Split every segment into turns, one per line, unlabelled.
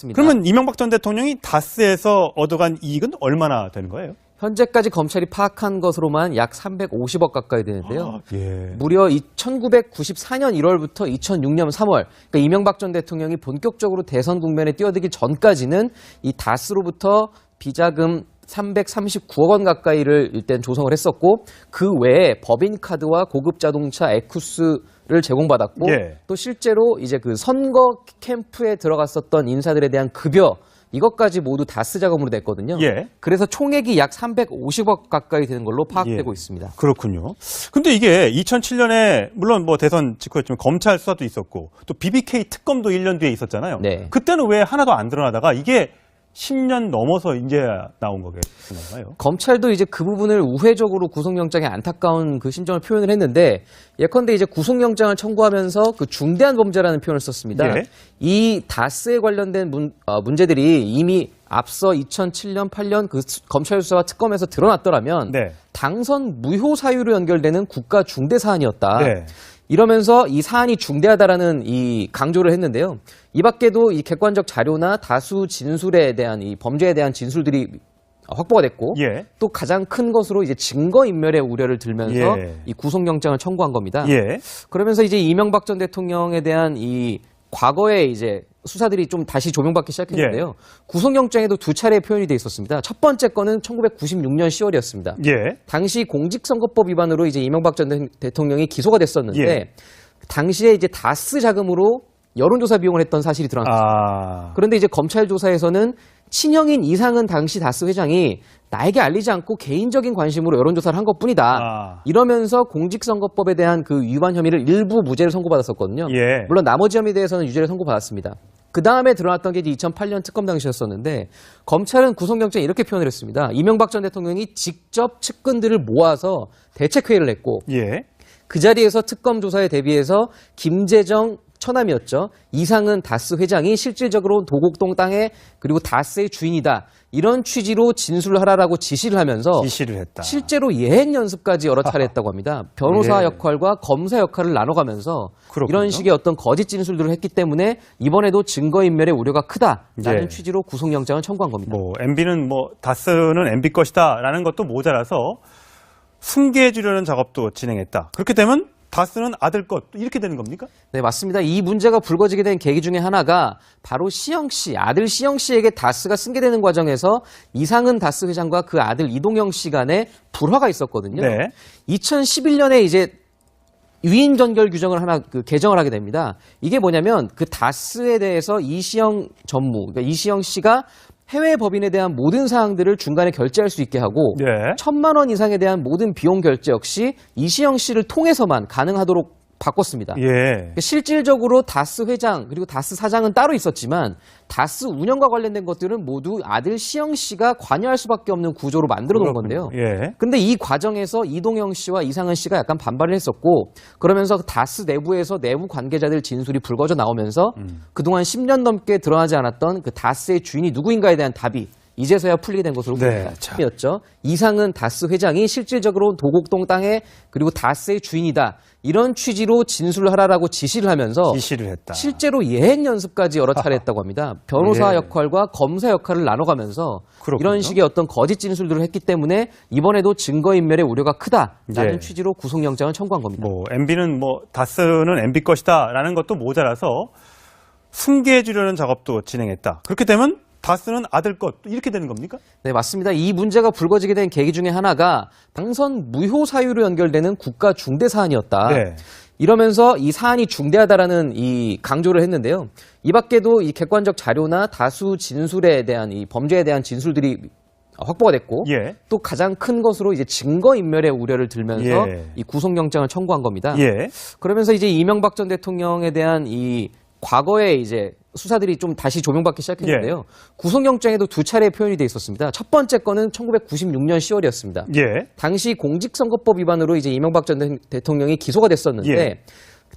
맞습니다.
그러면 이명박 전 대통령이 다스에서 얻어간 이익은 얼마나 되는 거예요?
현재까지 검찰이 파악한 것으로만 약 350억 가까이 되는데요.
예.
무려 1994년 1월부터 2006년 3월, 그러니까 이명박 전 대통령이 본격적으로 대선 국면에 뛰어들기 전까지는 이 다스로부터 비자금 339억 원 가까이를 일단 조성을 했었고, 그 외에 법인카드와 고급 자동차 에쿠스를 제공받았고,
예.
또 실제로 이제 그 선거 캠프에 들어갔었던 인사들에 대한 급여, 이것까지 모두 다스 자금으로 냈거든요.
예.
그래서 총액이 약 350억 가까이 되는 걸로 파악되고
예.
있습니다.
그렇군요. 근데 이게 2007년에 물론 뭐 대선 직후였지만 검찰 수사도 있었고 또 BBK 특검도 1년 뒤에 있었잖아요.
네.
그때는 왜 하나도 안 드러나다가 이게 10년 넘어서 이제 나온 거겠나요?
검찰도 이제 그 부분을 우회적으로 구속영장에 안타까운 그 심정을 표현을 했는데, 예컨대 이제 구속영장을 청구하면서 그 중대한 범죄라는 표현을 썼습니다.
예.
이 다스에 관련된 문제들이 이미 앞서 2007년, 8년 그 검찰 수사와 특검에서 드러났더라면
네.
당선 무효 사유로 연결되는 국가 중대 사안이었다.
네.
이러면서 이 사안이 중대하다라는 이 강조를 했는데요. 이 밖에도 이 객관적 자료나 다수 진술에 대한 이 범죄에 대한 진술들이 확보가 됐고,
예.
또 가장 큰 것으로 이제 증거인멸의 우려를 들면서
예.
이 구속영장을 청구한 겁니다.
예.
그러면서 이제 이명박 전 대통령에 대한 이 과거의 이제 수사들이 좀 다시 조명받기 시작했는데요. 구속영장에도 두 차례 표현이 돼 있었습니다. 첫 번째 건은 1996년 10월이었습니다.
예.
당시 공직선거법 위반으로 이제 이명박 전 대통령이 기소가 됐었는데,
예.
당시에 이제 다스 자금으로 여론조사 비용을 했던 사실이 드러났습니다. 그런데 이제 검찰 조사에서는 친형인 이상은 당시 다스 회장이 나에게 알리지 않고 개인적인 관심으로 여론조사를 한 것뿐이다. 이러면서 공직선거법에 대한 그 위반 혐의를 일부 무죄를 선고받았었거든요.
예.
물론 나머지 혐의에 대해서는 유죄를 선고받았습니다. 그 다음에 드러났던 게 이제 2008년 특검 당시였었는데, 검찰은 구속영장에 이렇게 표현을 했습니다. 이명박 전 대통령이 직접 측근들을 모아서 대책회의를 했고,
예.
그 자리에서 특검 조사에 대비해서 김재정 처남이었죠. 이상은 다스 회장이 실질적으로 도곡동 땅에 그리고 다스의 주인이다. 이런 취지로 진술을 하라라고 지시를 하면서
지시를 했다.
실제로 예행 연습까지 여러 차례 했다고 합니다. 변호사
예.
역할과 검사 역할을 나눠가면서
그렇군요.
이런 식의 어떤 거짓 진술들을 했기 때문에 이번에도 증거인멸의 우려가 크다라는
예.
취지로 구속영장을 청구한 겁니다.
뭐 MB는 뭐 다스는 MB 것이다라는 것도 모자라서 숨게 주려는 작업도 진행했다. 그렇게 되면 다스는 아들 것 이렇게 되는 겁니까?
네, 맞습니다. 이 문제가 불거지게 된 계기 중에 하나가 바로 시영 씨, 아들 시영 씨에게 다스가 승계되는 과정에서 이상은 다스 회장과 그 아들 이동영 씨 간에 불화가 있었거든요.
네.
2011년에 이제 유인 전결 규정을 하나 개정을 하게 됩니다. 이게 뭐냐면 그 다스에 대해서 이시영 전무, 그러니까 이시영 씨가 해외 법인에 대한 모든 사항들을 중간에 결제할 수 있게 하고,
예.
1,000만 원 이상에 대한 모든 비용 결제 역시 이시영 씨를 통해서만 가능하도록 바꿨습니다.
예.
실질적으로 다스 회장 그리고 다스 사장은 따로 있었지만 다스 운영과 관련된 것들은 모두 아들 시영 씨가 관여할 수밖에 없는 구조로 만들어 놓은 건데요.
예.
근데 이 과정에서 이동영 씨와 이상은 씨가 약간 반발을 했었고, 그러면서 다스 내부에서 내부 관계자들 진술이 불거져 나오면서 그동안 10년 넘게 드러나지 않았던 그 다스의 주인이 누구인가에 대한 답이 이제서야 풀리게 된 것으로
네,
보입니다. 였죠. 이상은 다스 회장이 실질적으로 도곡동 땅에 그리고 다스의 주인이다. 이런 취지로 진술을 하라라고 지시를 하면서
지시를 했다.
실제로 예행 연습까지 여러 차례 했다고 합니다. 변호사
예.
역할과 검사 역할을 나눠가면서
그렇군요.
이런 식의 어떤 거짓 진술들을 했기 때문에 이번에도 증거인멸의 우려가 크다라는
예.
취지로 구속영장을 청구한 겁니다.
뭐 MB는 뭐 다스는 MB 것이다라는 것도 모자라서 숨게 주려는 작업도 진행했다. 그렇게 되면 다스는 아들 것 이렇게 되는 겁니까?
네, 맞습니다. 이 문제가 불거지게 된 계기 중에 하나가 당선 무효 사유로 연결되는 국가 중대 사안이었다.
네.
이러면서 이 사안이 중대하다라는 이 강조를 했는데요. 이 밖에도 이 객관적 자료나 다수 진술에 대한 이 범죄에 대한 진술들이 확보가 됐고,
예.
또 가장 큰 것으로 이제 증거인멸의 우려를 들면서
예.
이 구속영장을 청구한 겁니다.
예.
그러면서 이제 이명박 전 대통령에 대한 이 과거의 이제 수사들이 좀 다시 조명받기 시작했는데요. 구속영장에도 두 차례 표현이 돼 있었습니다. 첫 번째 건은 1996년 10월이었습니다.
예.
당시 공직선거법 위반으로 이제 이명박 전 대통령이 기소가 됐었는데,
예.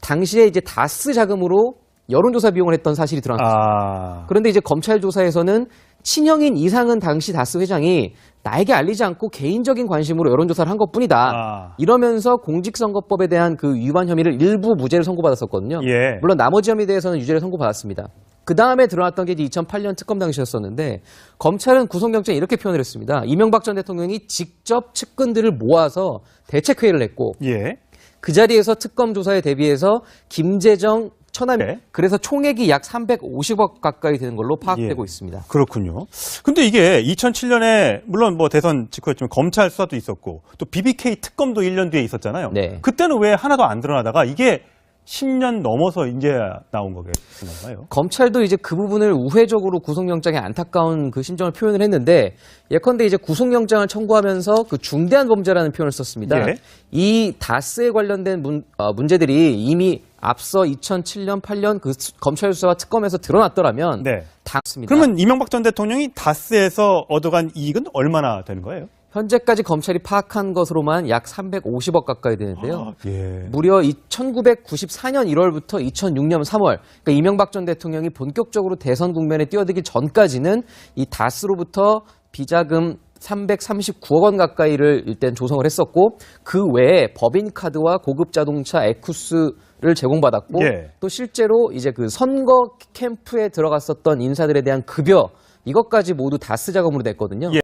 당시에 이제 다스 자금으로 여론조사 비용을 했던 사실이 드러났습니다. 그런데 이제 검찰 조사에서는 친형인 이상은 당시 다스 회장이 나에게 알리지 않고 개인적인 관심으로 여론조사를 한 것뿐이다. 이러면서 공직선거법에 대한 그 위반 혐의를 일부 무죄를 선고받았었거든요.
예.
물론 나머지 혐의에 대해서는 유죄를 선고받았습니다. 그 다음에 드러났던 게 이제 2008년 특검 당시였었는데 검찰은 구속영장에 이렇게 표현을 했습니다. 이명박 전 대통령이 직접 측근들을 모아서 대책회의를 했고
예.
그 자리에서 특검 조사에 대비해서 김재정 천하미
네.
그래서 총액이 약 350억 가까이 되는 걸로 파악되고
예.
있습니다.
그렇군요. 근데 이게 2007년에 물론 뭐 대선 직후였지만 검찰 수사도 있었고 또 BBK 특검도 1년 뒤에 있었잖아요.
네.
그때는 왜 하나도 안 드러나다가 이게 10년 넘어서 이제 나온 거겠는가요?
검찰도 이제 그 부분을 우회적으로 구속영장에 안타까운 그 심정을 표현을 했는데 예컨대 이제 구속영장을 청구하면서 그 중대한 범죄라는 표현을 썼습니다.
예.
이 다스에 관련된 문제들이 이미 앞서 2007년, 8년 그 검찰 수사와 특검에서 드러났더라면
네.
당습니다.
그러면 이명박 전 대통령이 다스에서 얻어간 이익은 얼마나 되는 거예요?
현재까지 검찰이 파악한 것으로만 약 350억 가까이 되는데요.
예.
무려 1994년 1월부터 2006년 3월, 그러니까 이명박 전 대통령이 본격적으로 대선 국면에 뛰어들기 전까지는 이 다스로부터 비자금 339억 원 가까이를 일단 조성을 했었고 그 외에 법인카드와 고급 자동차 에쿠스를 제공받았고
예.
또 실제로 이제 그 선거 캠프에 들어갔었던 인사들에 대한 급여 이것까지 모두 다스 자금으로 냈거든요.
예.